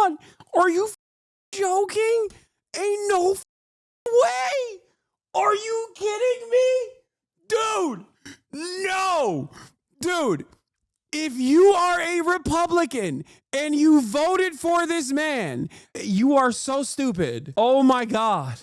on. Are you joking? Ain't no way. Are you kidding me? Dude, no. Dude, if you are a Republican and you voted for this man, you are so stupid. Oh my God.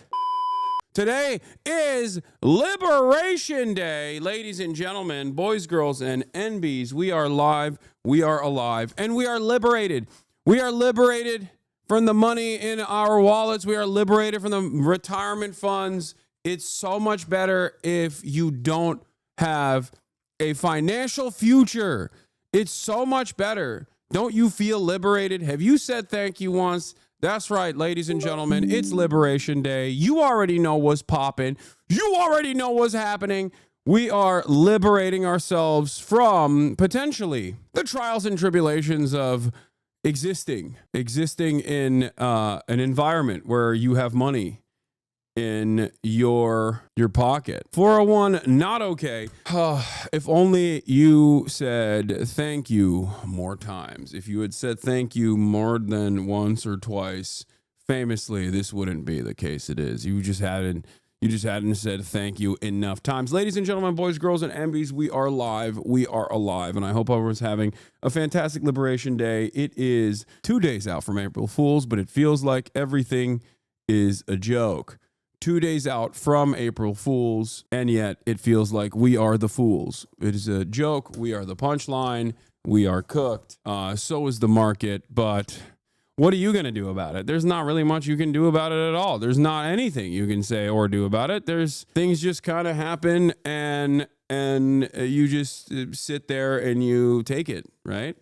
Today is Liberation Day. Ladies and gentlemen, boys, girls, and NBs, we are live, we are alive, and we are liberated. We are liberated from the money in our wallets. We are liberated from the retirement funds. It's so much better if you don't have a financial future. It's so much better. Don't you feel liberated? Have you said thank you once? That's right, ladies and gentlemen. It's Liberation Day. You already know what's popping. You already know what's happening. We are liberating ourselves from potentially the trials and tribulations of existing in an environment where you have money in your pocket. 401, not okay. If only you said thank you more times. If you had said thank you more than once or twice, famously, this wouldn't be the case. It is. You just hadn't said thank you enough times. Ladies and gentlemen, boys, girls, and MBs, we are live. We are alive. And I hope everyone's having a fantastic Liberation Day. It is 2 days out from April Fool's, but it feels like everything is a joke. 2 days out from April Fool's, and yet it feels like we are the fools. It is a joke. We are the punchline. We are cooked. So is the market. But what are you going to do about it? There's not really much you can do about it at all. There's not anything you can say or do about it. There's things just kind of happen, and you just sit there and you take it, right?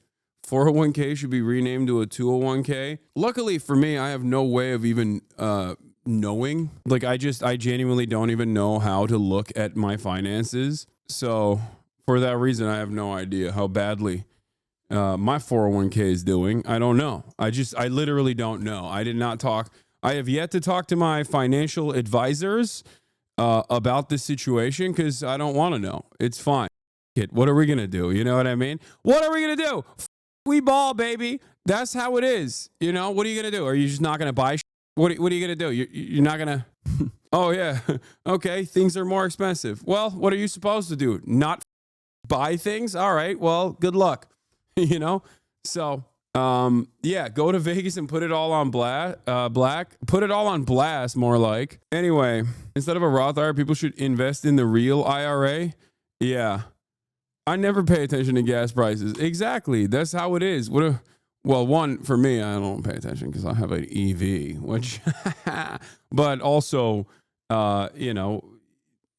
401k should be renamed to a 201k. Luckily for me, I have no way of even knowing. Like, I genuinely don't even know how to look at my finances. So for that reason, I have no idea how badly my 401k is doing. I don't know. I literally don't know. I have yet to talk to my financial advisors about this situation because I don't want to know. It's fine. What are we going to do? You know what I mean? What are we going to do? We ball, baby. That's how it is. You know, what are you going to do? Are you just not going to buy What are you going to do? You're not going to... Oh, yeah. Okay, things are more expensive. Well, what are you supposed to do? Not buy things? All right, well, good luck. You know? So, yeah, go to Vegas and put it all on put it all on blast, more like. Anyway, instead of a Roth IRA, people should invest in the real IRA. Yeah. I never pay attention to gas prices. Exactly. That's how it is. Well, one, for me, I don't pay attention because I have an EV, which, but also, you know,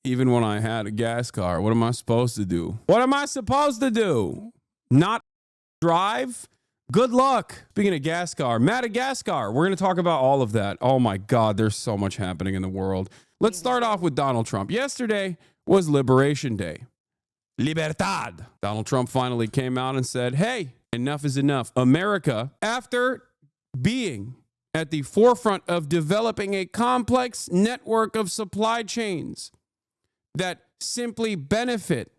even when I had a gas car, what am I supposed to do? What am I supposed to do? Not drive? Good luck. Speaking of gas car, Madagascar, we're going to talk about all of that. Oh my God, there's so much happening in the world. Let's start off with Donald Trump. Yesterday was Liberation Day. Libertad. Donald Trump finally came out and said, hey, enough is enough. America, after being at the forefront of developing a complex network of supply chains that simply benefit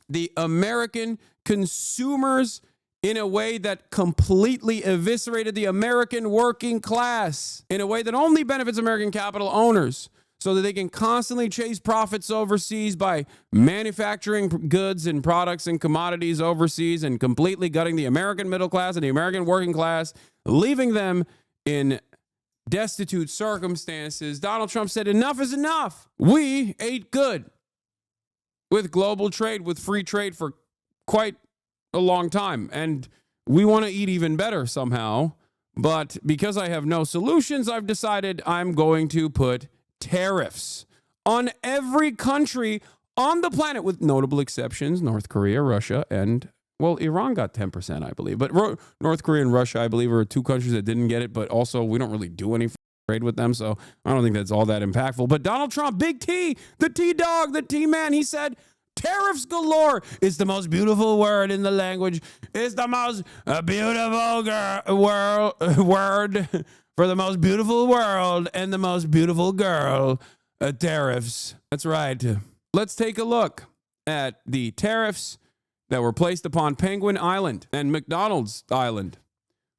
the American consumers in a way that completely eviscerated the American working class, in a way that only benefits American capital owners, so that they can constantly chase profits overseas by manufacturing goods and products and commodities overseas and completely gutting the American middle class and the American working class, leaving them in destitute circumstances. Donald Trump said, enough is enough. We ate good with global trade, with free trade for quite a long time, and we want to eat even better somehow. But because I have no solutions, I've decided I'm going to put tariffs on every country on the planet, with notable exceptions: North Korea, Russia, and, well, Iran got 10%, I believe. But North Korea and Russia, I believe, are two countries that didn't get it. But also, we don't really do any trade with them, so I don't think that's all that impactful. But Donald Trump, Big T, the T-Dog, the T-Man, he said, tariffs galore is the most beautiful word in the language. It's the most beautiful word for the most beautiful world and the most beautiful girl. Tariffs. That's right. Let's take a look at the tariffs that were placed upon Penguin Island and McDonald's Island.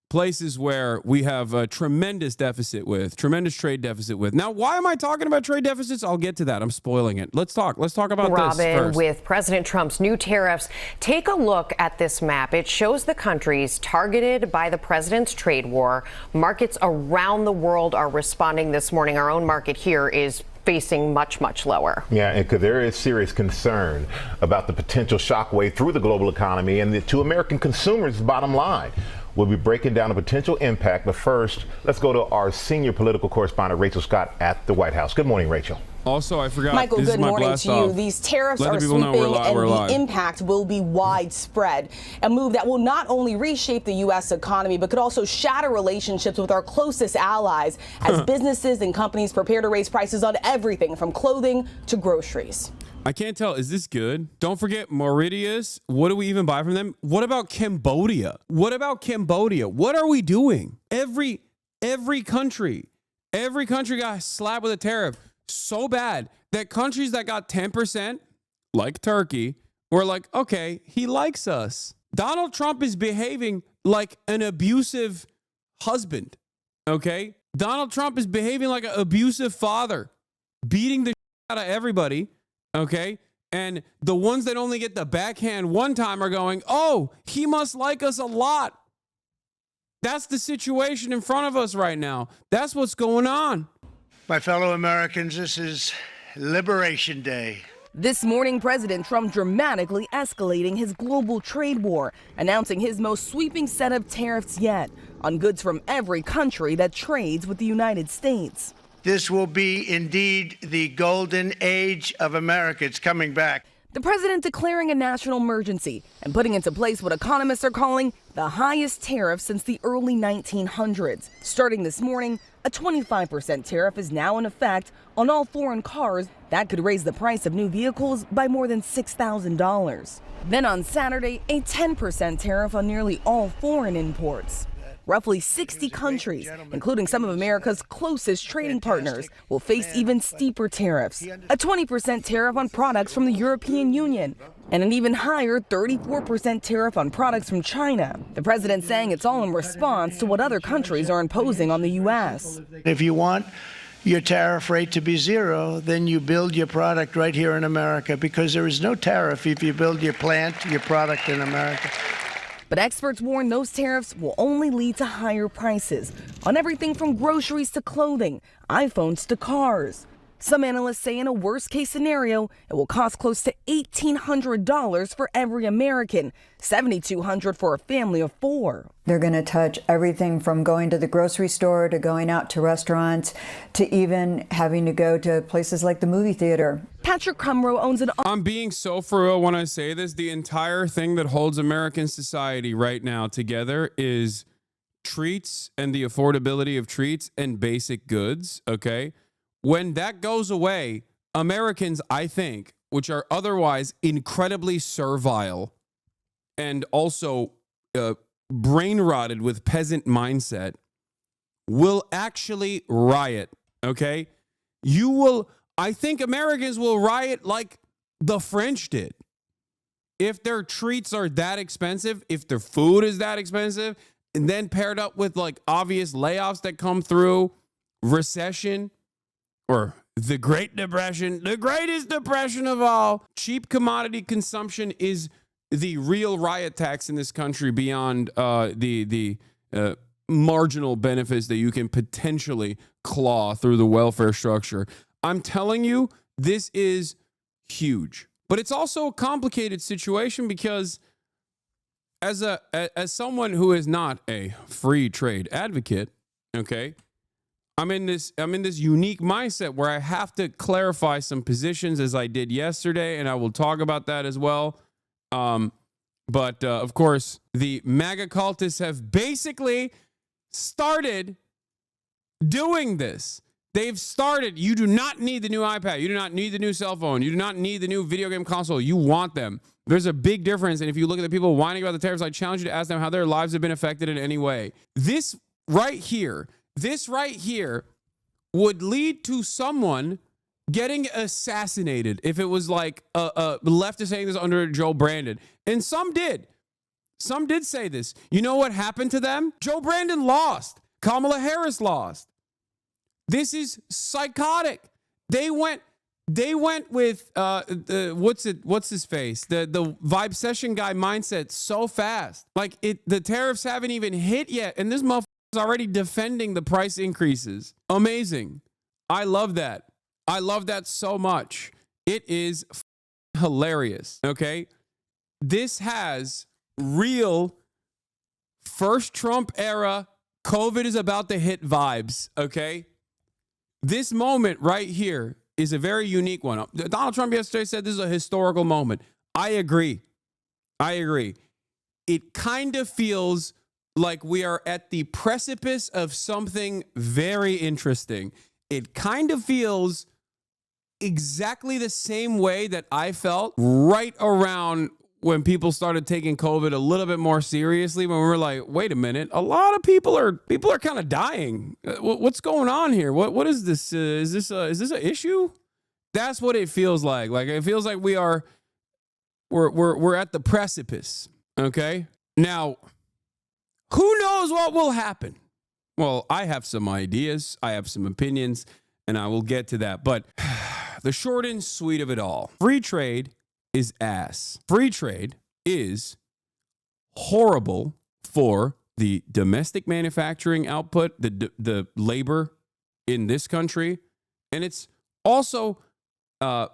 places where we have a tremendous trade deficit with. Now, why am I talking about trade deficits? I'll get to that. I'm spoiling it. Let's talk about this first. With President Trump's new tariffs, take a look at this map. It shows the countries targeted by the president's trade war. Markets around the world are responding this morning. Our own market here is facing much, much lower. Yeah, and because there is serious concern about the potential shockwave through the global economy and to American consumers' bottom line. We'll be breaking down a potential impact, but first, let's go to our senior political correspondent, Rachel Scott, at the White House. Good morning, Rachel. Also, I forgot. Michael, good morning to you. These tariffs are sweeping and the impact will be widespread. A move that will not only reshape the U.S. economy, but could also shatter relationships with our closest allies as businesses and companies prepare to raise prices on everything from clothing to groceries. I can't tell. Is this good? Don't forget Mauritius. What do we even buy from them? What about Cambodia? What are we doing? Every country got slapped with a tariff so bad that countries that got 10%, like Turkey, were like, okay, he likes us. Donald Trump is behaving like an abusive husband, okay? Donald Trump is behaving like an abusive father, beating the shit out of everybody. Okay. And the ones that only get the backhand one time are going, oh, he must like us a lot. That's the situation in front of us right now. That's what's going on. My fellow Americans, this is Liberation Day. This morning, President Trump dramatically escalating his global trade war, announcing his most sweeping set of tariffs yet on goods from every country that trades with the United States. This will be indeed the golden age of America. It's coming back. The president declaring a national emergency and putting into place what economists are calling the highest tariff since the early 1900s. Starting this morning, a 25% tariff is now in effect on all foreign cars. That could raise the price of new vehicles by more than $6,000. Then on Saturday, a 10% tariff on nearly all foreign imports. Roughly 60 countries, including some of America's closest trading partners, will face even steeper tariffs. A 20% tariff on products from the European Union and an even higher 34% tariff on products from China. The president saying it's all in response to what other countries are imposing on the U.S. If you want your tariff rate to be zero, then you build your product right here in America, because there is no tariff if you build your product in America. But experts warn those tariffs will only lead to higher prices on everything from groceries to clothing, iPhones to cars. Some analysts say in a worst-case scenario, it will cost close to $1,800 for every American, $7,200 for a family of four. They're going to touch everything from going to the grocery store to going out to restaurants to even having to go to places like the movie theater. Patrick Cumrow owns an... I'm being so for real when I say this. The entire thing that holds American society right now together is treats and the affordability of treats and basic goods, okay? When that goes away, Americans, I think, which are otherwise incredibly servile and also brain rotted with peasant mindset, will actually riot, okay? I think Americans will riot like the French did. If their treats are that expensive, if their food is that expensive, and then paired up with like obvious layoffs that come through, recession, or the Great Depression, the greatest depression of all. Cheap commodity consumption is the real riot tax in this country beyond the marginal benefits that you can potentially claw through the welfare structure. I'm telling you, this is huge. But it's also a complicated situation because as someone who is not a free trade advocate, okay, I'm in this unique mindset where I have to clarify some positions as I did yesterday, and I will talk about that as well. But of course, the MAGA cultists have basically started doing this. They've started. You do not need the new iPad. You do not need the new cell phone. You do not need the new video game console. You want them. There's a big difference. And if you look at the people whining about the tariffs, I challenge you to ask them how their lives have been affected in any way. This right here would lead to someone getting assassinated if it was like a leftist saying this under Joe Brandon. And some did. Some did say this. You know what happened to them? Joe Brandon lost. Kamala Harris lost. This is psychotic. They went with what's his face? The Vibe Session guy mindset so fast. Like the tariffs haven't even hit yet, and this motherfucker's already defending the price increases. Amazing. I love that. I love that so much. It is hilarious. Okay? This has real first Trump era COVID is about to hit vibes. Okay? This moment right here is a very unique one. Donald Trump yesterday said this is a historical moment. I agree. It kind of feels like we are at the precipice of something very interesting. It kind of feels exactly the same way that I felt right around when people started taking COVID a little bit more seriously, when we were like, wait a minute, a lot of people are kind of dying. What's going on here? What is this? Is this an issue? That's what it feels like. Like it feels like we're at the precipice. Okay. Now, who knows what will happen? Well, I have some ideas. I have some opinions, and I will get to that. But the short and sweet of it all, free trade is ass. Free trade is horrible for the domestic manufacturing output, the labor in this country, and it's also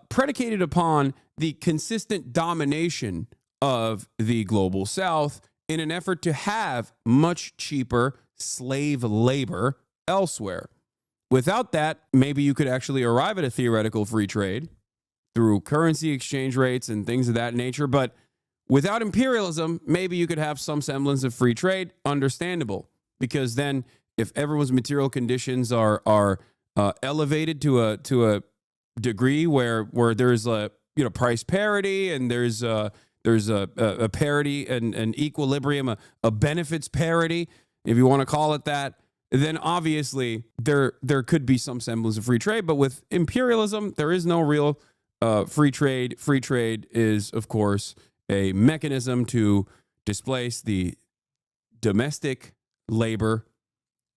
predicated upon the consistent domination of the global South in an effort to have much cheaper slave labor elsewhere. Without that, maybe you could actually arrive at a theoretical free trade through currency exchange rates and things of that nature. But without imperialism, maybe you could have some semblance of free trade. Understandable, because then if everyone's material conditions are elevated to a degree where there's a price parity and there's a parity and an equilibrium, a benefits parity, if you want to call it that, then obviously there could be some semblance of free trade. But with imperialism, there is no real free trade. Free trade is, of course, a mechanism to displace the domestic labor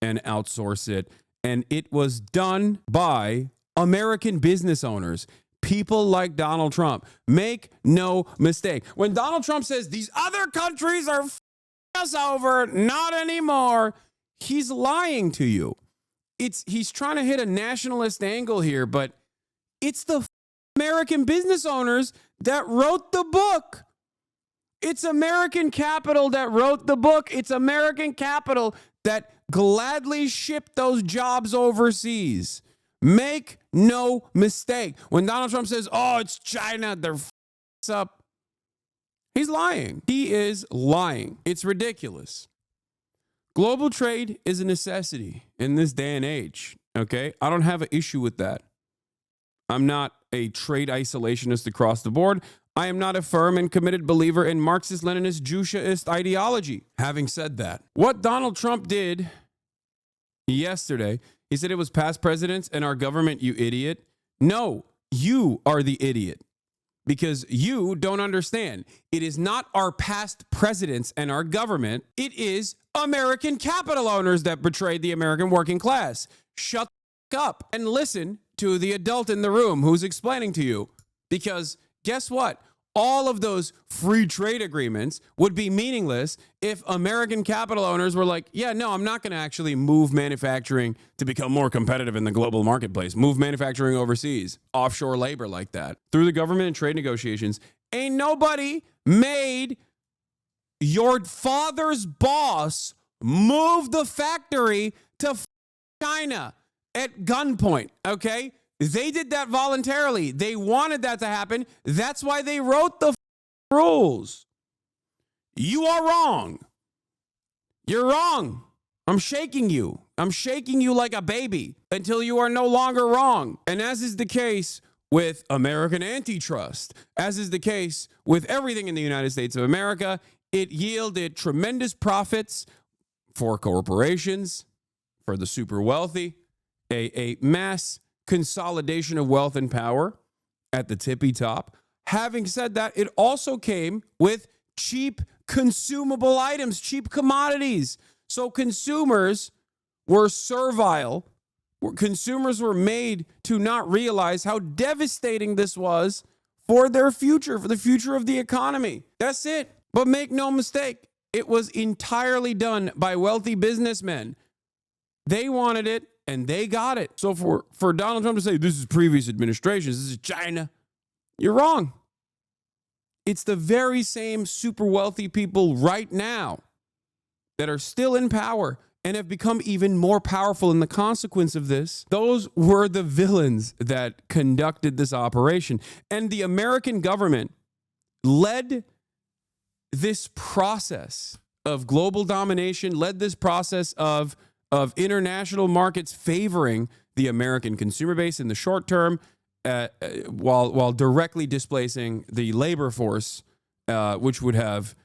and outsource it. And it was done by American business owners, people like Donald Trump. Make no mistake. When Donald Trump says these other countries are us over, not anymore, he's lying to you. He's trying to hit a nationalist angle here, but it's the American business owners that wrote the book. It's American capital that wrote the book. It's American capital that gladly shipped those jobs overseas. Make no mistake. When Donald Trump says, oh, it's China, they're up, he's lying. He is lying. It's ridiculous. Global trade is a necessity in this day and age, okay? I don't have an issue with that. I'm not a trade isolationist across the board. I am not a firm and committed believer in Marxist-Leninist Jewishaist ideology. Having said that, what Donald Trump did yesterday, he said it was past presidents and our government, you idiot. No, you are the idiot, because you don't understand. It is not our past presidents and our government. It is American capital owners that betrayed the American working class. Shut up and listen to the adult in the room who's explaining to you, because guess what? All of those free trade agreements would be meaningless if American capital owners were like, yeah, no, I'm not going to actually move manufacturing to become more competitive in the global marketplace. Move manufacturing overseas, offshore labor like that. Through the government and trade negotiations, ain't nobody made your father's boss move the factory to China at gunpoint, okay? They did that voluntarily. They wanted that to happen. That's why they wrote the rules. You are wrong. You're wrong. I'm shaking you. I'm shaking you like a baby until you are no longer wrong. And as is the case with American antitrust, as is the case with everything in the United States of America, it yielded tremendous profits for corporations, for the super wealthy, a mass consolidation of wealth and power at the tippy top. Having said that, it also came with cheap consumable items, cheap commodities. So consumers were servile. Consumers were made to not realize how devastating this was for their future, for the future of the economy. That's it. But make no mistake, it was entirely done by wealthy businessmen. They wanted it and they got it. So for Donald Trump to say this is previous administrations, this is China, you're wrong. It's the very same super wealthy people right now that are still in power and have become even more powerful in the consequence of this. Those were the villains that conducted this operation. And the American government led this process of global domination, led this process of international markets favoring the American consumer base in the short term, while directly displacing the labor force, which would have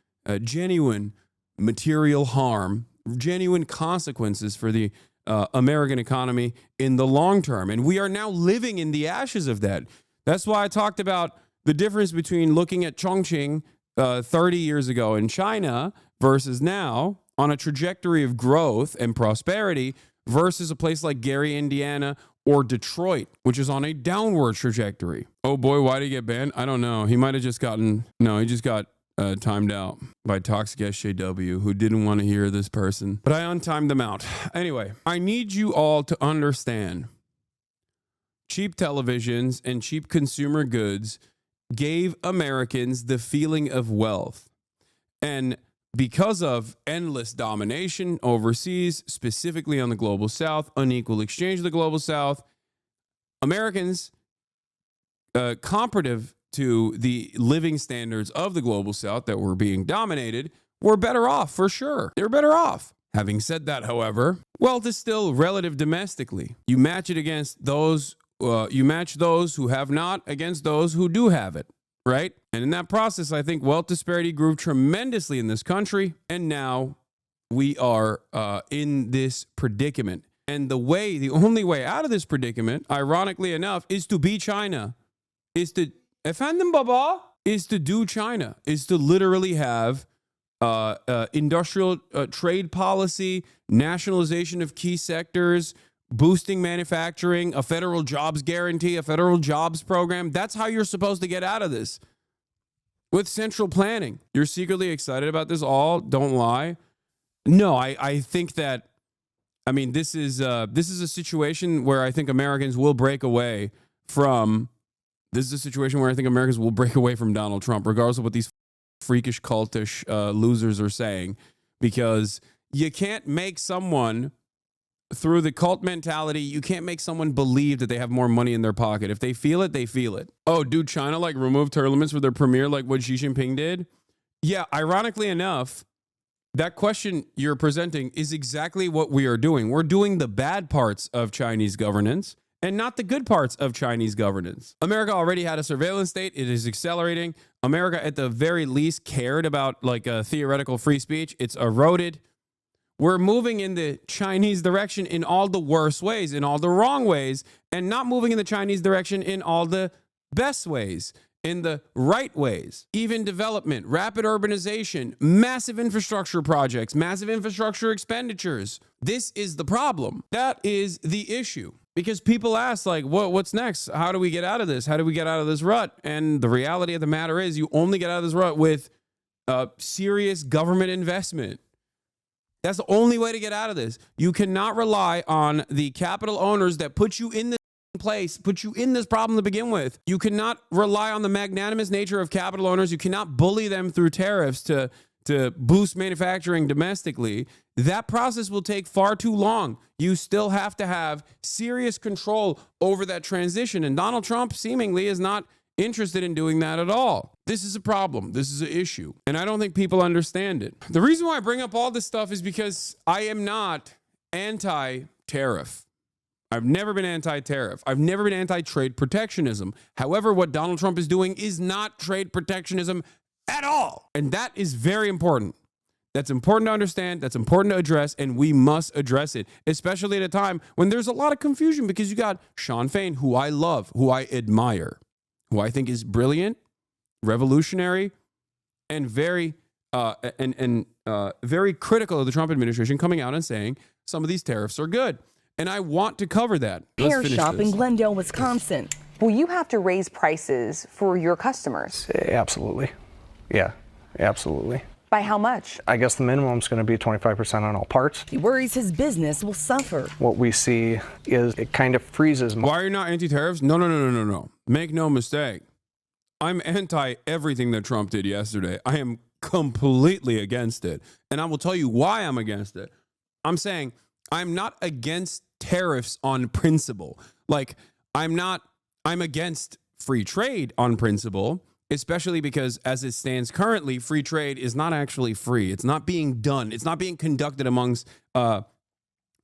genuine material harm, genuine consequences for the American economy in the long term. And we are now living in the ashes of that. That's why I talked about the difference between looking at Chongqing 30 years ago in China versus now on a trajectory of growth and prosperity versus a place like Gary, Indiana, or Detroit, which is on a downward trajectory. Oh boy, why did he get banned? I don't know. He might have just gotten, no, he just got timed out by Toxic SJW, who didn't want to hear this person. But I untimed them out. Anyway, I need you all to understand cheap televisions and cheap consumer goods gave Americans the feeling of wealth. And because of endless domination overseas, specifically on the global south, unequal exchange of the global south, Americans, comparative to the living standards of the global south that were being dominated, were better off for sure. They were better off. Having said that, however, wealth is still relative domestically. You match it against those, you match those who have not against those who do have it. Right? And in that process, I think wealth disparity grew tremendously in this country. And now we are in this predicament. And the only way out of this predicament, ironically enough, is to be China. Is to, efendim baba, is to do China. Is to literally have industrial trade policy, nationalization of key sectors, boosting manufacturing, a federal jobs guarantee, a federal jobs program. That's how you're supposed to get out of this. With central planning. You're secretly excited about this all. Don't lie. No, I think that, I mean, this is a situation where I think Americans will break away from, this is a situation where I think Americans will break away from Donald Trump, regardless of what these freakish, cultish losers are saying, because you can't make someone, through the cult mentality, you can't make someone believe that they have more money in their pocket. If they feel it, they feel it. Oh, dude, China like removed term limits for their premier like what Xi Jinping did? Yeah, ironically enough, that question you're presenting is exactly what we are doing. We're doing the bad parts of Chinese governance and not the good parts of Chinese governance. America already had a surveillance state. It is accelerating. America, at the very least, cared about like theoretical free speech. It's eroded. We're moving in the Chinese direction in all the worst ways, in all the wrong ways, and not moving in the Chinese direction in all the best ways, in the right ways. Even development, rapid urbanization, massive infrastructure projects, massive infrastructure expenditures. This is the problem. That is the issue. Because people ask, like, what's next? How do we get out of this? How do we get out of this rut? And the reality of the matter is you only get out of this rut with serious government investment. That's the only way to get out of this. You cannot rely on the capital owners that put you in this place, put you in this problem to begin with. You cannot rely on the magnanimous nature of capital owners. You cannot bully them through tariffs to boost manufacturing domestically. That process will take far too long. You still have to have serious control over that transition. And Donald Trump seemingly is not interested in doing that at all. This is a problem. This is an issue. And I don't think people understand it. The reason why I bring up all this stuff is because I am not anti-tariff. I've never been anti-tariff. I've never been anti-trade protectionism. However, what Donald Trump is doing is not trade protectionism at all. And that is very important. That's important to understand. That's important to address. And we must address it, especially at a time when there's a lot of confusion because you got Sean Fain, who I love, who I admire, who I think is brilliant, revolutionary, and very very critical of the Trump administration, coming out and saying some of these tariffs are good. And I want to cover that. Hair shop in Glendale, Wisconsin. Will you have to raise prices for your customers? Absolutely. Yeah, absolutely. By how much? I guess the minimum is going to be 25% on all parts. He worries his business will suffer. What we see is it kind of freezes. Why are you not anti-tariffs? No. Make no mistake. I'm anti everything that Trump did yesterday. I am completely against it. And I will tell you why I'm against it. I'm saying I'm not against tariffs on principle. Like, I'm against free trade on principle, especially because as it stands currently, free trade is not actually free. It's not being done. It's not being conducted amongst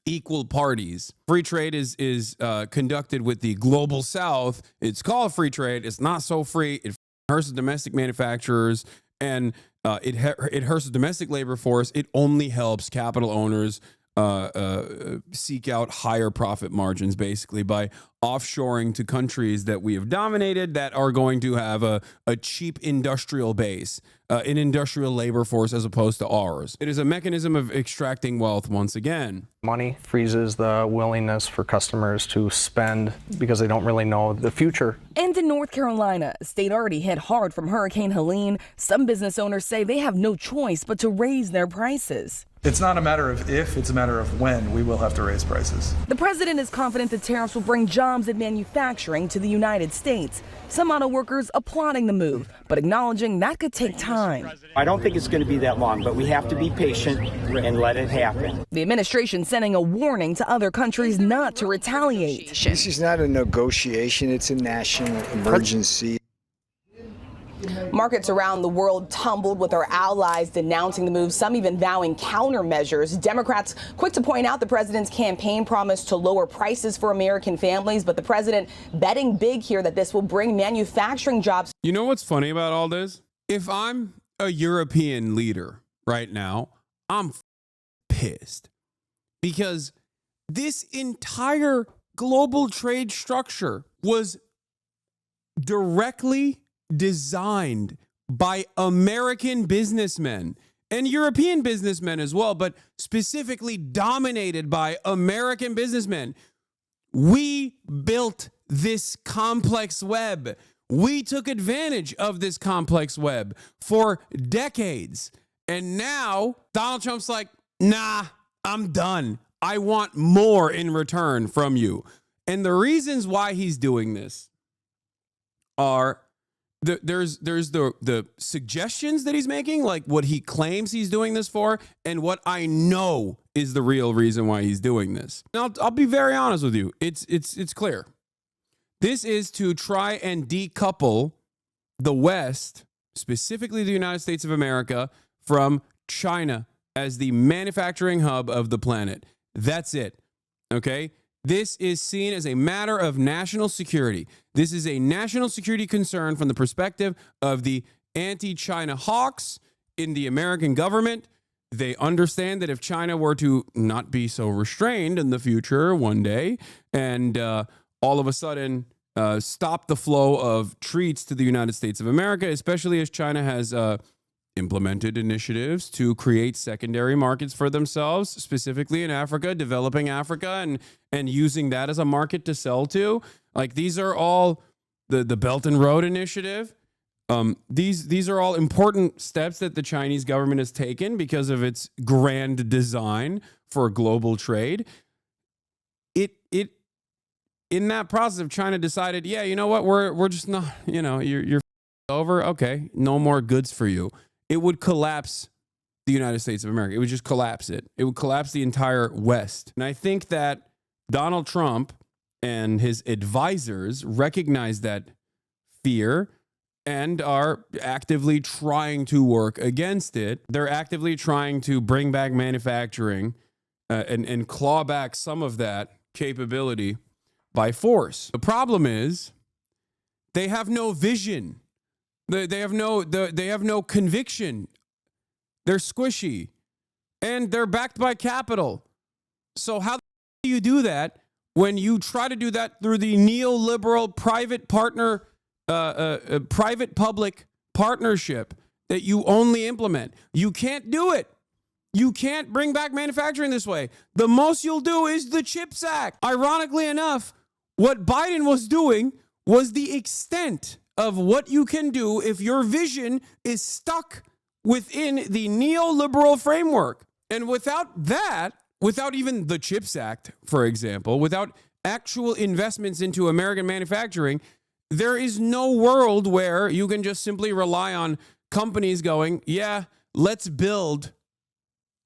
equal parties. Free trade is conducted with the global South. It's called free trade. It's not so free. It hurts the domestic manufacturers, and it hurts the domestic labor force. It only helps capital owners seek out higher profit margins, basically, by offshoring to countries that we have dominated that are going to have a cheap industrial base, an industrial labor force as opposed to ours. It is a mechanism of extracting wealth once again. Money freezes the willingness for customers to spend because they don't really know the future. And in North Carolina, a state already hit hard from Hurricane Helene, some business owners say they have no choice but to raise their prices. It's not a matter of if, it's a matter of when we will have to raise prices. The president is confident the tariffs will bring jobs and manufacturing to the United States. Some auto workers applauding the move, but acknowledging that could take time. I don't think it's going to be that long, but we have to be patient and let it happen. The administration sending a warning to other countries not to retaliate. This is not a negotiation, it's a national emergency. Markets around the world tumbled with our allies denouncing the move, some even vowing countermeasures. Democrats quick to point out the president's campaign promised to lower prices for American families, but the president betting big here that this will bring manufacturing jobs. You know what's funny about all this? If I'm a European leader right now, I'm pissed because this entire global trade structure was directly designed by American businessmen and European businessmen as well, but specifically dominated by American businessmen. We built this complex web. We took advantage of this complex web for decades. And now Donald Trump's like, nah, I'm done. I want more in return from you. And the reasons why he's doing this are there's the suggestions that he's making, like what he claims he's doing this for, and what I know is the real reason why he's doing this. And I'll be very honest with you. It's clear. This is to try and decouple the West, specifically the United States of America, from China as the manufacturing hub of the planet. That's it. Okay? This is seen as a matter of national security. This is a national security concern from the perspective of the anti-China hawks in the American government. They understand that if China were to not be so restrained in the future one day and all of a sudden stop the flow of treats to the United States of America, especially as China has implemented initiatives to create secondary markets for themselves, specifically in Africa, developing Africa, and using that as a market to sell to. Like, these are all the Belt and Road Initiative. These are all important steps that the Chinese government has taken because of its grand design for global trade. It in that process of China decided, yeah, you know what, we're just not, you're over. Okay, no more goods for you. It would collapse the United States of America. It would just collapse it. It would collapse the entire West. And I think that Donald Trump and his advisors recognize that fear and are actively trying to work against it. They're actively trying to bring back manufacturing and claw back some of that capability by force. The problem is they have no vision. They have no conviction. They're squishy, and they're backed by capital. So how do you do that when you try to do that through the neoliberal private-public partnership that you only implement. You can't do it. You can't bring back manufacturing this way. The most you'll do is the CHIPS Act. Ironically enough, what Biden was doing was the extent of what you can do if your vision is stuck within the neoliberal framework. And without that, without even the CHIPS Act, for example, without actual investments into American manufacturing, there is no world where you can just simply rely on companies going, yeah, let's build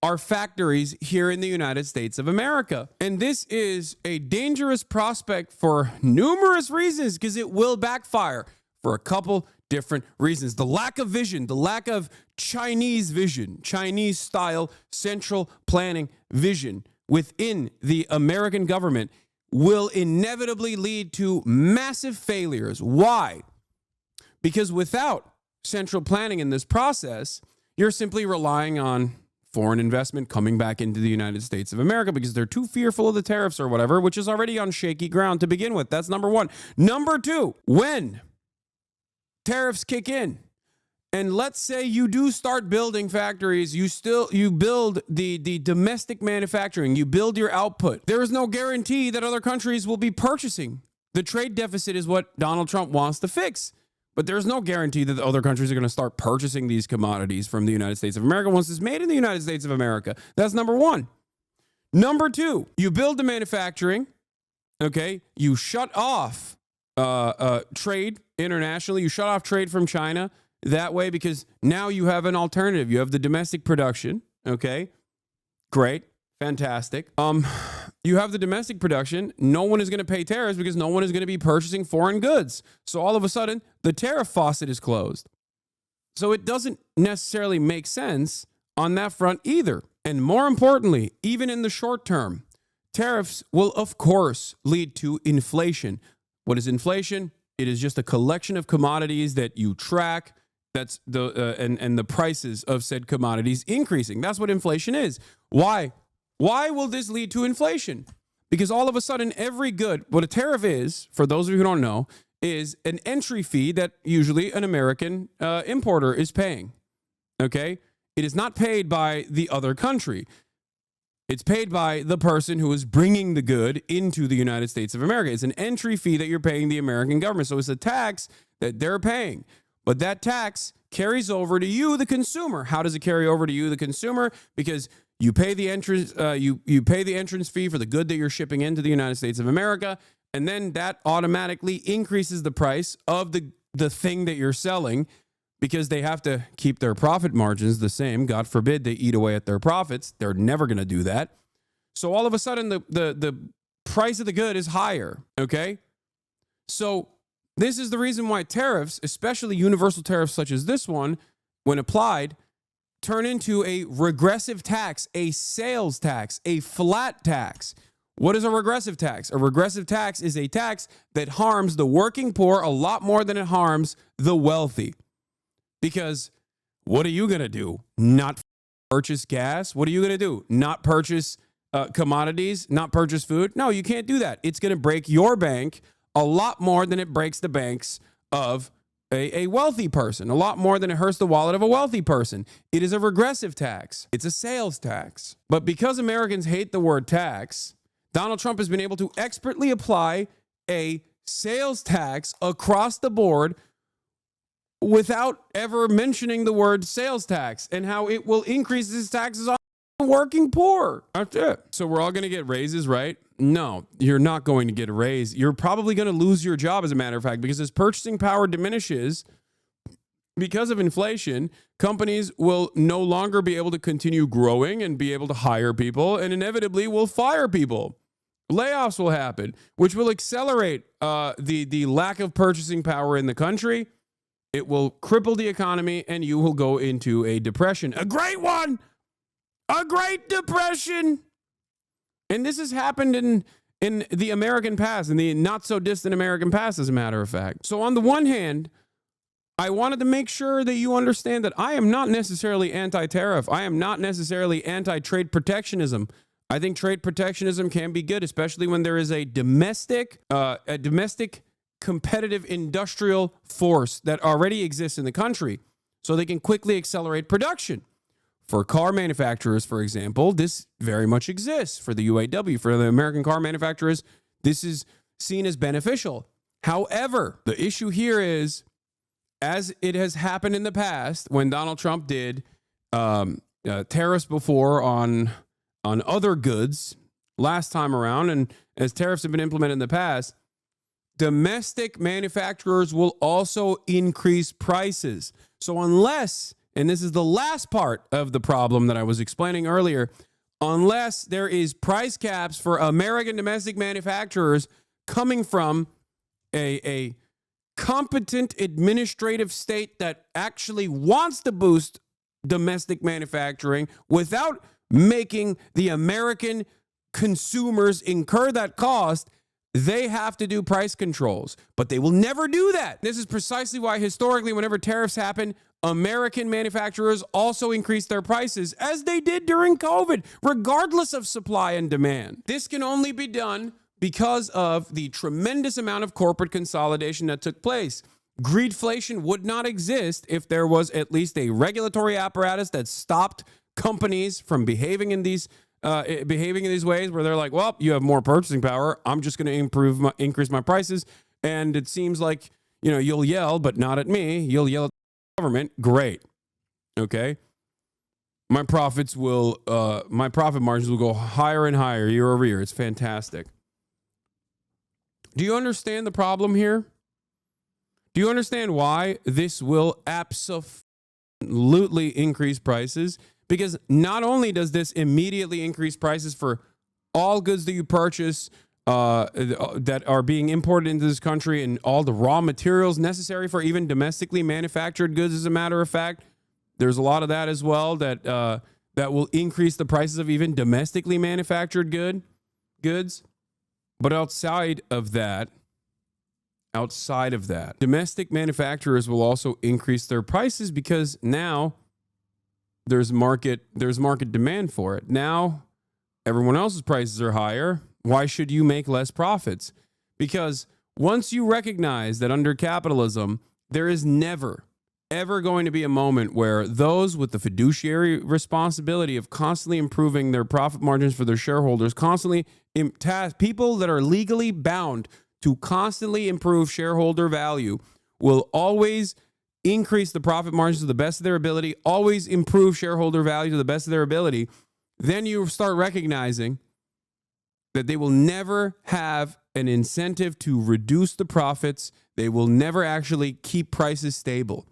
our factories here in the United States of America. And this is a dangerous prospect for numerous reasons, because it will backfire for a couple different reasons. The lack of vision, the lack of Chinese vision, Chinese style central planning vision within the American government will inevitably lead to massive failures. Why? Because without central planning in this process, you're simply relying on foreign investment coming back into the United States of America because they're too fearful of the tariffs or whatever, which is already on shaky ground to begin with. That's number one. Number two, when tariffs kick in, and let's say you do start building factories, you build the domestic manufacturing, you build your output. There is no guarantee that other countries will be purchasing. The trade deficit is what Donald Trump wants to fix. But there's no guarantee that the other countries are going to start purchasing these commodities from the United States of America once it's made in the United States of America. That's number one. Number two, you build the manufacturing, okay? You shut off trade internationally. You shut off trade from China that way because now you have an alternative. You have the domestic production, okay? Great. Fantastic. You have the domestic production. No one is going to pay tariffs because no one is going to be purchasing foreign goods. So all of a sudden, the tariff faucet is closed. So it doesn't necessarily make sense on that front either. And more importantly, even in the short term, tariffs will, of course, lead to inflation. What is inflation? It is just a collection of commodities that you track. That's and the prices of said commodities increasing. That's what inflation is. Why? Why will this lead to inflation? Because all of a sudden, every good, what a tariff is, for those of you who don't know, is an entry fee that usually an American importer is paying. Okay? It is not paid by the other country. It's paid by the person who is bringing the good into the United States of America. It's an entry fee that you're paying the American government. So it's a tax that they're paying. But that tax carries over to you, the consumer. How does it carry over to you, the consumer? Because you pay the entrance, you pay the entrance fee for the good that you're shipping into the United States of America, and then that automatically increases the price of the thing that you're selling because they have to keep their profit margins the same. God forbid they eat away at their profits. They're never going to do that. So all of a sudden, the price of the good is higher. Okay, so this is the reason why tariffs, especially universal tariffs such as this one, when applied, turn into a regressive tax, a sales tax, a flat tax. What is a regressive tax? A regressive tax is a tax that harms the working poor a lot more than it harms the wealthy. Because what are you going to do? Not purchase gas? What are you going to do? Not purchase commodities? Not purchase food? No, you can't do that. It's going to break your bank a lot more than it breaks the banks of a wealthy person, a lot more than it hurts the wallet of a wealthy person. It is a regressive tax. It's a sales tax. But because Americans hate the word tax, Donald Trump has been able to expertly apply a sales tax across the board without ever mentioning the word sales tax and how it will increase his taxes on the working poor. That's it. So we're all going to get raises, right? No, you're not going to get a raise. You're probably going to lose your job, as a matter of fact, because as purchasing power diminishes because of inflation, companies will no longer be able to continue growing and be able to hire people, and inevitably will fire people. Layoffs will happen, which will accelerate the lack of purchasing power in the country. It will cripple the economy, and you will go into a depression. A great one! A Great Depression! And this has happened in the American past, in the not-so-distant American past, as a matter of fact. So on the one hand, I wanted to make sure that you understand that I am not necessarily anti-tariff. I am not necessarily anti-trade protectionism. I think trade protectionism can be good, especially when there is a domestic competitive industrial force that already exists in the country. so they can quickly accelerate production. For car manufacturers, for example, this very much exists. For the UAW, for the American car manufacturers, this is seen as beneficial. However, the issue here is, as it has happened in the past when Donald Trump did tariffs before on other goods last time around, and as tariffs have been implemented in the past, domestic manufacturers will also increase prices. So unless, and this is the last part of the problem that I was explaining earlier, unless there is price caps for American domestic manufacturers coming from a competent administrative state that actually wants to boost domestic manufacturing without making the American consumers incur that cost, they have to do price controls. But they will never do that. This is precisely why historically, whenever tariffs happen, American manufacturers also increase their prices, as they did during COVID, regardless of supply and demand. This can only be done because of the tremendous amount of corporate consolidation that took place. Greedflation would not exist if there was at least a regulatory apparatus that stopped companies from behaving in these ways where they're like, well, you have more purchasing power, I'm just going to increase my prices. And it seems like, you'll yell, but not at me. You'll yell at the government. Great. Okay. My profit margins will go higher and higher year over year. It's fantastic. Do you understand the problem here? Do you understand why this will absolutely increase prices? Because not only does this immediately increase prices for all goods that you purchase that are being imported into this country and all the raw materials necessary for even domestically manufactured goods, as a matter of fact, there's a lot of that as well that will increase the prices of even domestically manufactured goods. But outside of that, domestic manufacturers will also increase their prices because now there's market demand for it. Now everyone else's prices are higher. Why should you make less profits? Because once you recognize that under capitalism, there is never, ever going to be a moment where those with the fiduciary responsibility of constantly improving their profit margins for their shareholders, people that are legally bound to constantly improve shareholder value, will always increase the profit margins to the best of their ability, always improve shareholder value to the best of their ability. Then you start recognizing that they will never have an incentive to reduce the profits. They will never actually keep prices stable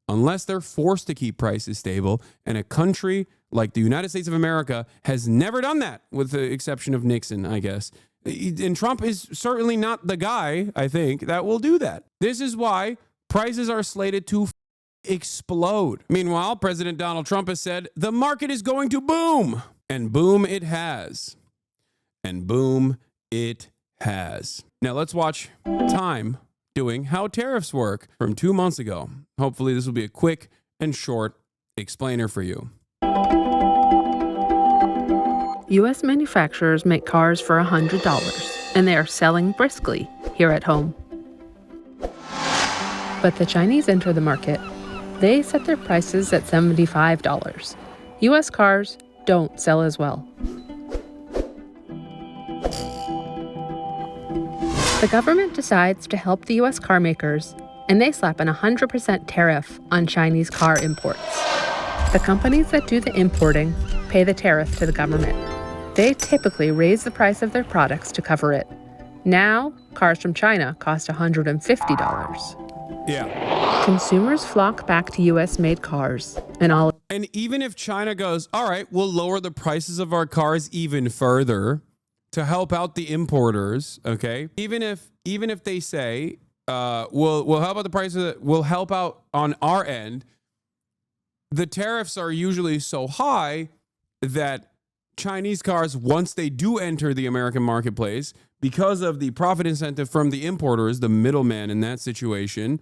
unless they're forced to keep prices stable. And a country like the United States of America has never done that, with the exception of Nixon, I guess. And Trump is certainly not the guy, I think, that will do that. This is why prices are slated to explode. Meanwhile, President Donald Trump has said the market is going to boom. And boom it has. And boom it has. Now let's watch Time doing how tariffs work from 2 months ago. Hopefully this will be a quick and short explainer for you. U.S. manufacturers make cars for $100, and they are selling briskly here at home. But the Chinese enter the market. They set their prices at $75. U.S. cars don't sell as well. The government decides to help the U.S. car makers, and they slap an 100% tariff on Chinese car imports. The companies that do the importing pay the tariff to the government. They typically raise the price of their products to cover it. Now, cars from China cost $150. Yeah. Consumers flock back to U.S.-made cars, and even if China goes, all right, we'll lower the prices of our cars even further to help out the importers, okay? Even if they say, we'll help out the prices, we'll help out on our end, the tariffs are usually so high that Chinese cars, once they do enter the American marketplace, because of the profit incentive from the importers, the middleman in that situation,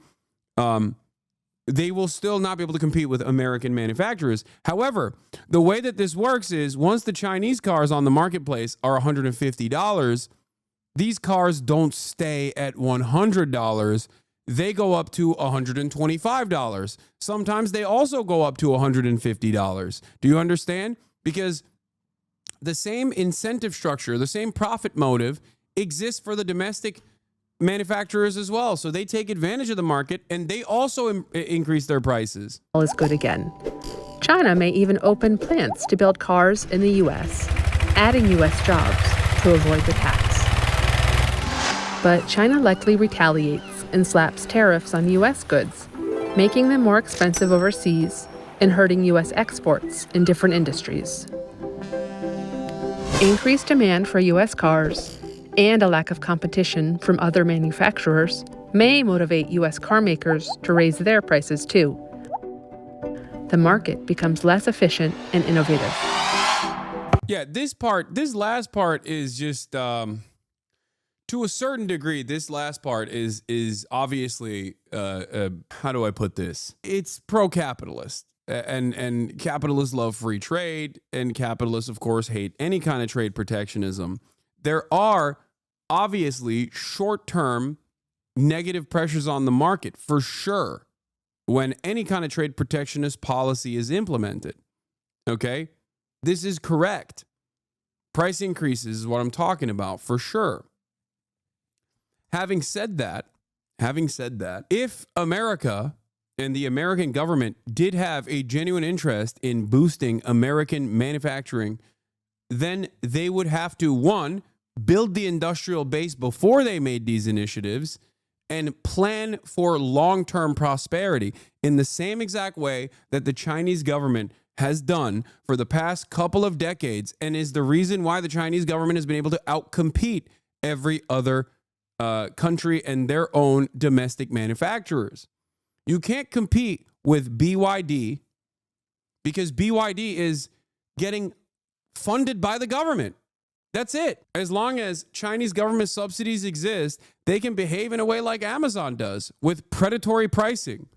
they will still not be able to compete with American manufacturers. However, the way that this works is once the Chinese cars on the marketplace are $150, these cars don't stay at $100. they go up to $125. Sometimes they also go up to $150. Do you understand? Because the same incentive structure, the same profit motive exists for the domestic manufacturers as well. So they take advantage of the market and they also increase their prices. All is good again. China may even open plants to build cars in the U.S., adding U.S. jobs to avoid the tax. But China likely retaliates and slaps tariffs on U.S. goods, making them more expensive overseas and hurting U.S. exports in different industries. Increased demand for U.S. cars and a lack of competition from other manufacturers may motivate U.S. car makers to raise their prices too. The market becomes less efficient and innovative. Yeah, this last part is just, to a certain degree, this last part is obviously, how do I put this? It's pro-capitalist. And capitalists love free trade, and capitalists, of course, hate any kind of trade protectionism. There are obviously short-term negative pressures on the market, for sure, when any kind of trade protectionist policy is implemented. Okay? This is correct. Price increases is what I'm talking about, for sure. Having said that, if America and the American government did have a genuine interest in boosting American manufacturing, then they would have to, one, build the industrial base before they made these initiatives and plan for long-term prosperity in the same exact way that the Chinese government has done for the past couple of decades, and is the reason why the Chinese government has been able to outcompete every other country and their own domestic manufacturers. You can't compete with BYD because BYD is getting funded by the government. That's it. As long as Chinese government subsidies exist, they can behave in a way like Amazon does with predatory pricing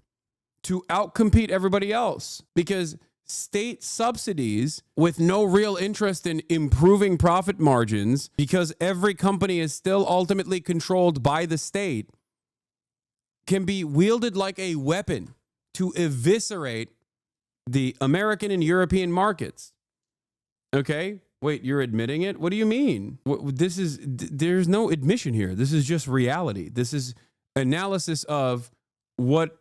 to outcompete everybody else, because state subsidies with no real interest in improving profit margins, because every company is still ultimately controlled by the state, can be wielded like a weapon to eviscerate the American and European markets. Okay? Wait, you're admitting it? What do you mean? There's no admission here. This is just reality. This is analysis of what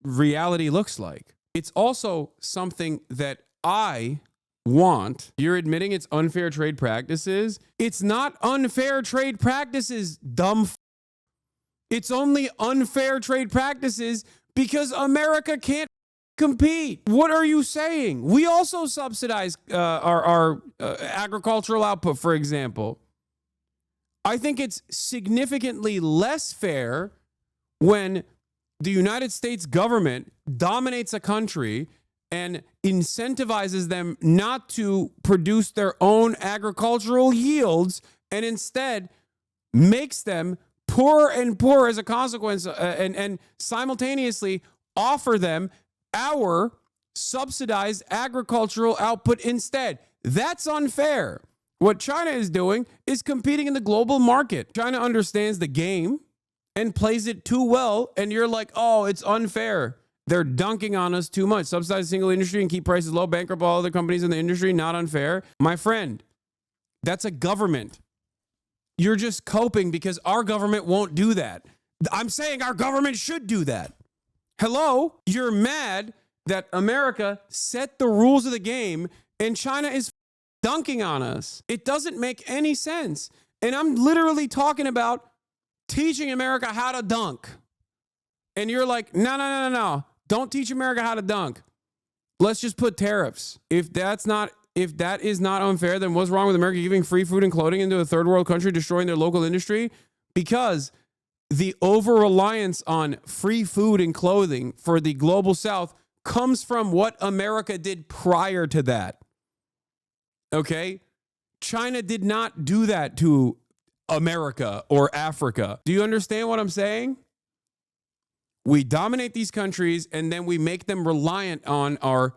reality looks like. It's also something that I want. You're admitting it's unfair trade practices? It's not unfair trade practices, dumb. It's only unfair trade practices because America can't compete. What are you saying? We also subsidize our agricultural output, for example. I think it's significantly less fair when the United States government dominates a country and incentivizes them not to produce their own agricultural yields and instead makes them poorer and poorer as a consequence, and simultaneously offer them our subsidized agricultural output instead. That's unfair. What China is doing is competing in the global market. China understands the game and plays it too well, and you're like, oh, it's unfair. They're dunking on us too much. Subsidize the single industry and keep prices low, bankrupt all other companies in the industry, not unfair. My friend, that's a government. You're just coping because our government won't do that. I'm saying our government should do that. Hello? You're mad that America set the rules of the game and China is dunking on us. It doesn't make any sense. And I'm literally talking about teaching America how to dunk. And you're like, no. Don't teach America how to dunk. Let's just put tariffs. If that is not unfair, then what's wrong with America giving free food and clothing into a third world country, destroying their local industry? Because the over-reliance on free food and clothing for the global South comes from what America did prior to that. Okay? China did not do that to America or Africa. Do you understand what I'm saying? We dominate these countries and then we make them reliant on our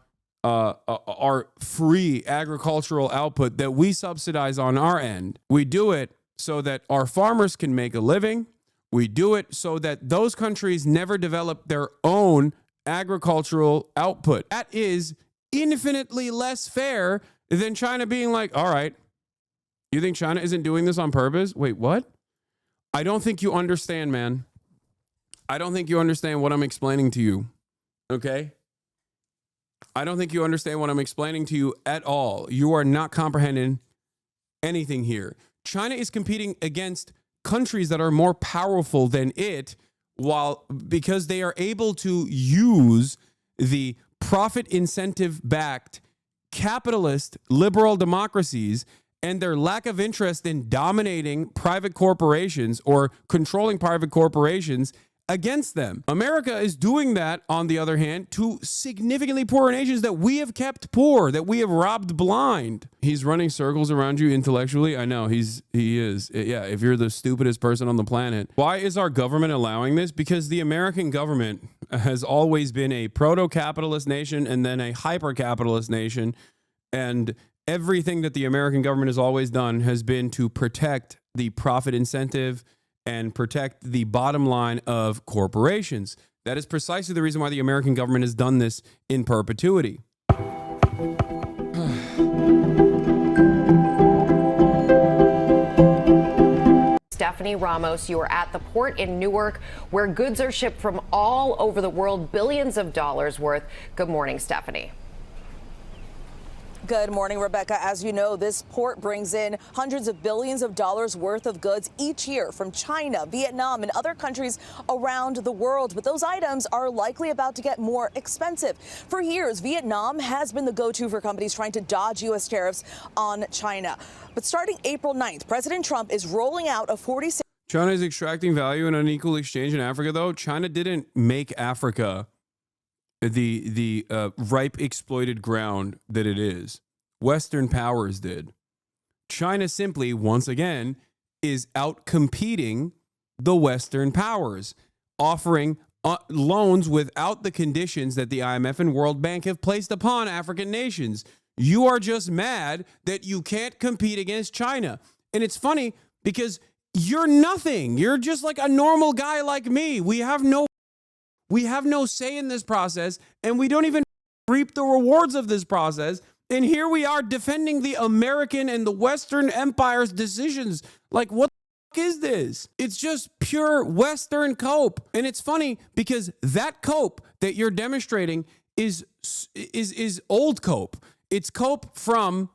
free agricultural output that we subsidize on our end. We do it so that our farmers can make a living. We do it so that those countries never develop their own agricultural output. That is infinitely less fair than China being like, all right, you think China isn't doing this on purpose? Wait, what? I don't think you understand, man. I don't think you understand what I'm explaining to you. Okay? I don't think you understand what I'm explaining to you at all. You are not comprehending anything here. China is competing against countries that are more powerful than it, because they are able to use the profit incentive backed capitalist liberal democracies and their lack of interest in dominating private corporations or controlling private corporations against them. America is doing that, on the other hand, to significantly poorer nations that we have kept poor, that we have robbed blind. He's running circles around you intellectually. I know he is. Yeah, if you're the stupidest person on the planet. Why is our government allowing this? Because the American government has always been a proto-capitalist nation and then a hyper-capitalist nation. And everything that the American government has always done has been to protect the profit incentive and protect the bottom line of corporations. That is precisely the reason why the American government has done this in perpetuity. Stephanie Ramos, you are at the port in Newark, where goods are shipped from all over the world, billions of dollars worth. Good morning, Stephanie. Good morning, Rebecca. As you know, this port brings in hundreds of billions of dollars worth of goods each year from China, Vietnam, and other countries around the world. But those items are likely about to get more expensive. For years, Vietnam has been the go-to for companies trying to dodge U.S. tariffs on China. But starting April 9th, President Trump is rolling out a 46... China is extracting value in unequal exchange in Africa, though. China didn't make Africa the ripe exploited ground that it is. Western powers did. China simply, once again, is out-competing the Western powers, offering loans without the conditions that the IMF and World Bank have placed upon African nations. You are just mad that you can't compete against China. And it's funny because you're nothing. You're just like a normal guy like me. We have no say in this process, and we don't even reap the rewards of this process. And here we are defending the American and the Western Empire's decisions. Like, what the fuck is this? It's just pure Western cope. And it's funny because that cope that you're demonstrating is old cope. It's cope from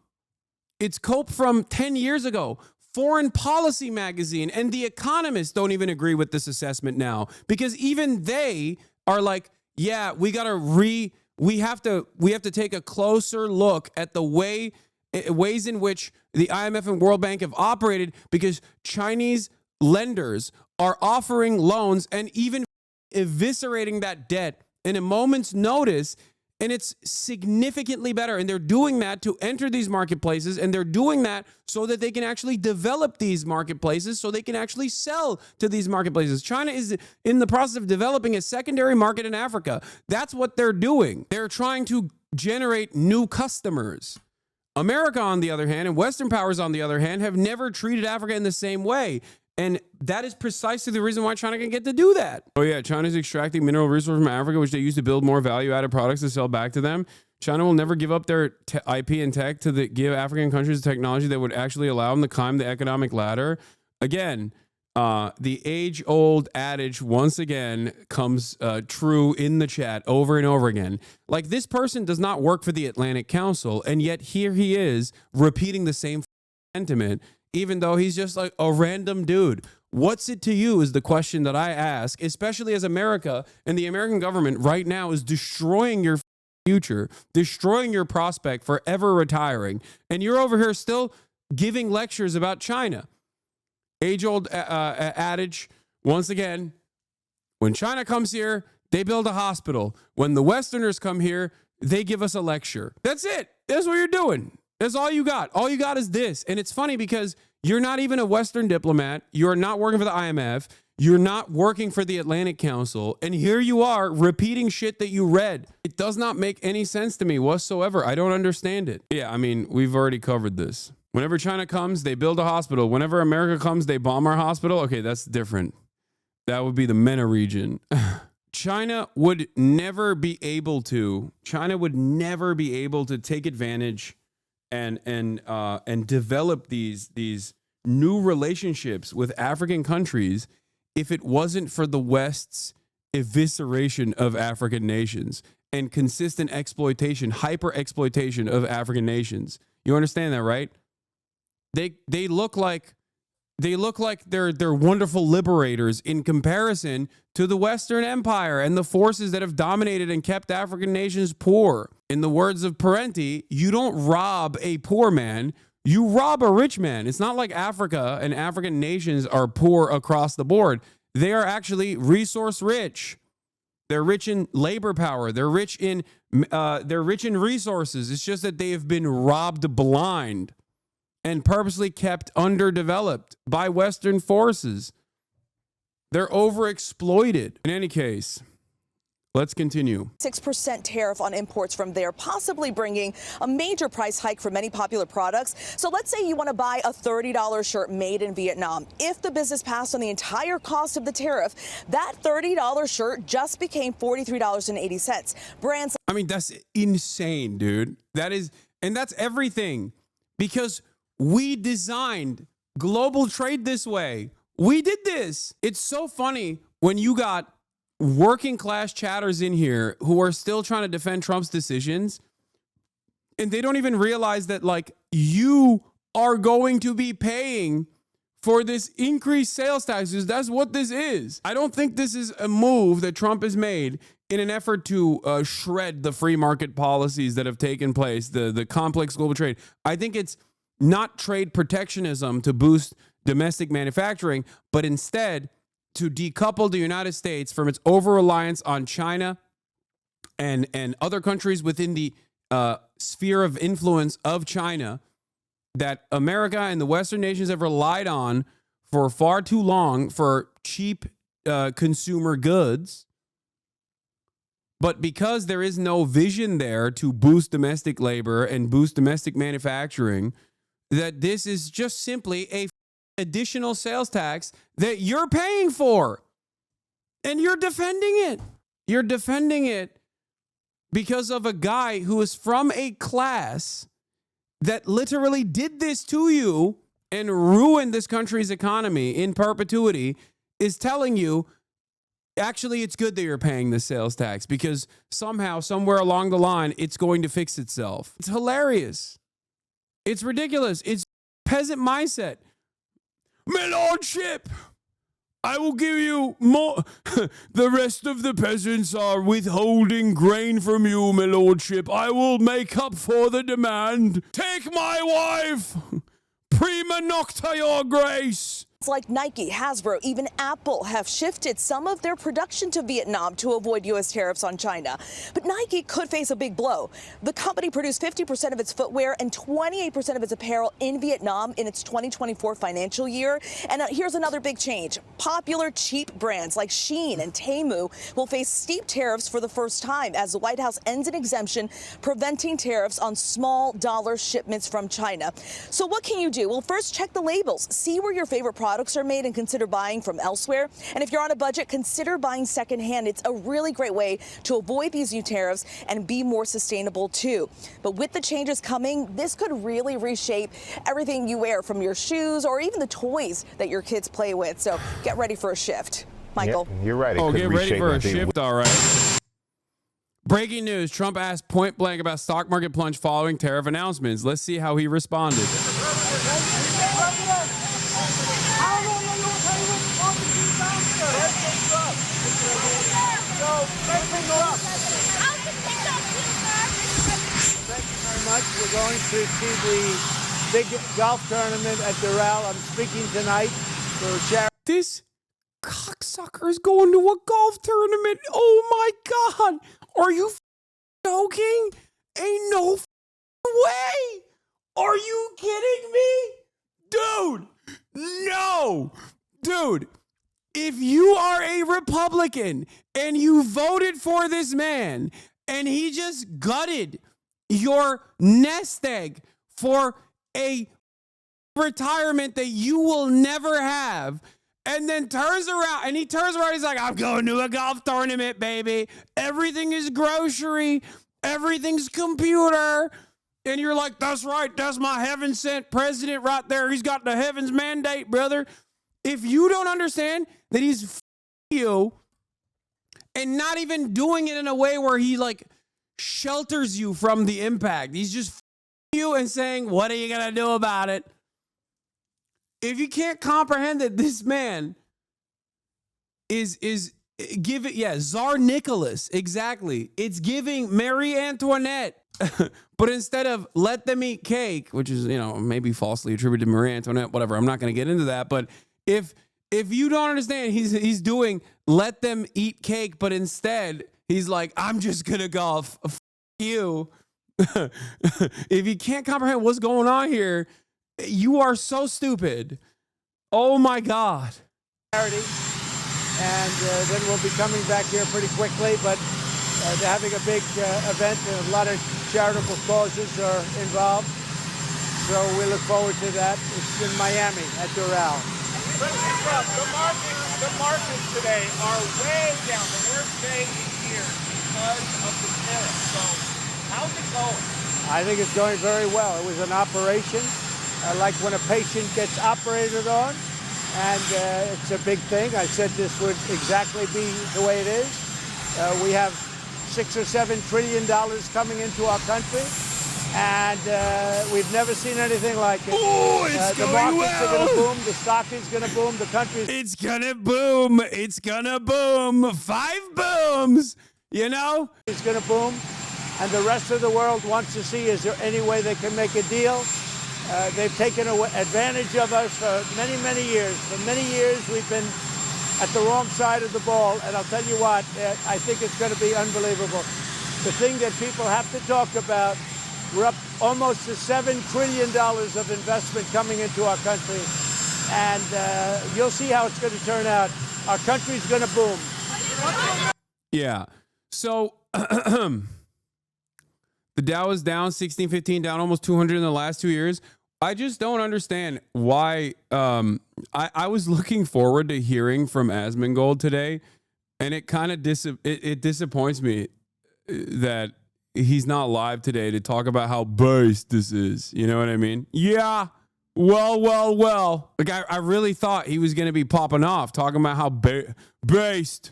10 years ago. Foreign Policy magazine and The Economist don't even agree with this assessment now, because even they are like, yeah, we have to take a closer look at the ways in which the IMF and World Bank have operated, because Chinese lenders are offering loans and even eviscerating that debt in a moment's notice. And it's significantly better. And they're doing that to enter these marketplaces. And they're doing that so that they can actually develop these marketplaces, so they can actually sell to these marketplaces. China is in the process of developing a secondary market in Africa. That's what they're doing. They're trying to generate new customers. America, on the other hand, and Western powers, on the other hand, have never treated Africa in the same way. And that is precisely the reason why China can get to do that. Oh yeah, China's extracting mineral resources from Africa, which they use to build more value-added products to sell back to them. China will never give up their IP and tech to give African countries the technology that would actually allow them to climb the economic ladder. Again, the age-old adage once again comes true in the chat over and over again. Like, this person does not work for the Atlantic Council, and yet here he is repeating the same sentiment, even though he's just like a random dude. What's it to you is the question that I ask, especially as America and the American government right now is destroying your future, destroying your prospect for ever retiring. And you're over here still giving lectures about China. Age-old adage, once again, when China comes here, they build a hospital. When the Westerners come here, they give us a lecture. That's it. That's what you're doing. That's all you got. All you got is this. And it's funny because you're not even a Western diplomat. You're not working for the IMF. You're not working for the Atlantic Council. And here you are repeating shit that you read. It does not make any sense to me whatsoever. I don't understand it. Yeah, I mean, we've already covered this. Whenever China comes, they build a hospital. Whenever America comes, they bomb our hospital. Okay, that's different. That would be the MENA region. China would never be able to take advantage and develop these new relationships with African countries if it wasn't for the West's evisceration of African nations and consistent exploitation, hyper exploitation of African nations. You understand that, right? They look like they're wonderful liberators in comparison to the Western Empire and the forces that have dominated and kept African nations poor. In the words of Parenti, you don't rob a poor man, you rob a rich man. It's not like Africa and African nations are poor across the board. They are actually resource rich. They're rich in labor power. They're rich in resources. It's just that they have been robbed blind and purposely kept underdeveloped by Western forces. They're overexploited. In any case, let's continue. 6% tariff on imports from there, possibly bringing a major price hike for many popular products. So let's say you want to buy a $30 shirt made in Vietnam. If the business passed on the entire cost of the tariff, that $30 shirt just became $43.80. Brands. I mean, that's insane, dude. That's everything, because we designed global trade this way. We did this. It's so funny when you got working class chatters in here who are still trying to defend Trump's decisions, and they don't even realize that, like, you are going to be paying for this increased sales taxes. That's what this is. I don't think this is a move that Trump has made in an effort to shred the free market policies that have taken place, the complex global trade. I think it's not trade protectionism to boost domestic manufacturing, but instead to decouple the United States from its over-reliance on China and other countries within the sphere of influence of China that America and the Western nations have relied on for far too long for cheap consumer goods. But because there is no vision there to boost domestic labor and boost domestic manufacturing, that this is just simply a additional sales tax that you're paying for. And you're defending it. You're defending it because of a guy who is from a class that literally did this to you and ruined this country's economy in perpetuity, is telling you, actually, it's good that you're paying the sales tax because somehow, somewhere along the line, it's going to fix itself. It's hilarious. It's ridiculous. It's peasant mindset. My lordship, I will give you more. The rest of the peasants are withholding grain from you, my lordship. I will make up for the demand. Take my wife. Prima nocta, your grace. Like Nike, Hasbro, even Apple have shifted some of their production to Vietnam to avoid U.S. tariffs on China. But Nike could face a big blow. The company produced 50% of its footwear and 28% of its apparel in Vietnam in its 2024 financial year. And here's another big change. Popular cheap brands like Shein and Temu will face steep tariffs for the first time as the White House ends an exemption preventing tariffs on small dollar shipments from China. So what can you do? Well, first check the labels. See where your favorite products are made and consider buying from elsewhere. And if you're on a budget, consider buying secondhand. It's a really great way to avoid these new tariffs and be more sustainable too. But with the changes coming, this could really reshape everything you wear, from your shoes or even the toys that your kids play with. So get ready for a shift. Michael. Yeah, you're right. Get ready for a shift, all right. Breaking news. Trump asked point blank about stock market plunge following tariff announcements. Let's see how he responded. Much. We're going to see the big golf tournament at Doral. I'm speaking tonight for charity. This cocksucker is going to a golf tournament. Oh my God. Are you joking? Ain't no way. Are you kidding me? Dude, no. Dude, if you are a Republican and you voted for this man and he just gutted your nest egg for a retirement that you will never have, And then turns around, and he turns around, he's like, I'm going to a golf tournament, baby. Everything is grocery. Everything's computer. And you're like, that's right. That's my heaven-sent president right there. He's got the heavens mandate, brother. If you don't understand that he's you and not even doing it in a way where he, like, shelters you from the impact. He's just you and saying, what are you going to do about it? If you can't comprehend that this man is Tsar Nicholas, exactly. It's giving Marie Antoinette. But instead of let them eat cake, which is, maybe falsely attributed to Marie Antoinette, whatever, I'm not going to get into that. But if you don't understand, he's doing let them eat cake, but instead he's like, I'm just going to golf. F you. If you can't comprehend what's going on here, you are so stupid. Oh my God. And then we'll be coming back here pretty quickly, but they're having a big event and a lot of charitable causes are involved. So we look forward to that. It's in Miami at Doral. President Trump, the markets today are way down, the worst day in years because of the tariffs. So how's it going? I think it's going very well. It was an operation, like when a patient gets operated on, and it's a big thing. I said this would exactly be the way it is. We have $6 or $7 trillion coming into our country, and we've never seen anything like it. Oh, it's the going markets are going to boom. The stock is going to boom. The country. It's gonna boom. It's gonna boom. 5 booms. It's going to boom, and the rest of the world wants to see, is there any way they can make a deal? They've taken advantage of us for many, many years. For many years, we've been at the wrong side of the ball, and I'll tell you what, I think it's going to be unbelievable. The thing that people have to talk about, we're up almost to $7 trillion of investment coming into our country, and you'll see how it's going to turn out. Our country's going to boom. Yeah. So the Dow is down 1615, down almost 200 in the last 2 years. I just don't understand why. I was looking forward to hearing from Asmongold today, and it kind of it disappoints me that he's not live today to talk about how based this is. You know what I mean? Yeah. Well. Like I really thought he was going to be popping off talking about how based.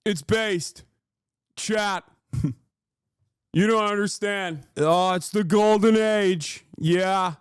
It's based. Chat. You don't understand. Oh, it's the golden age. Yeah.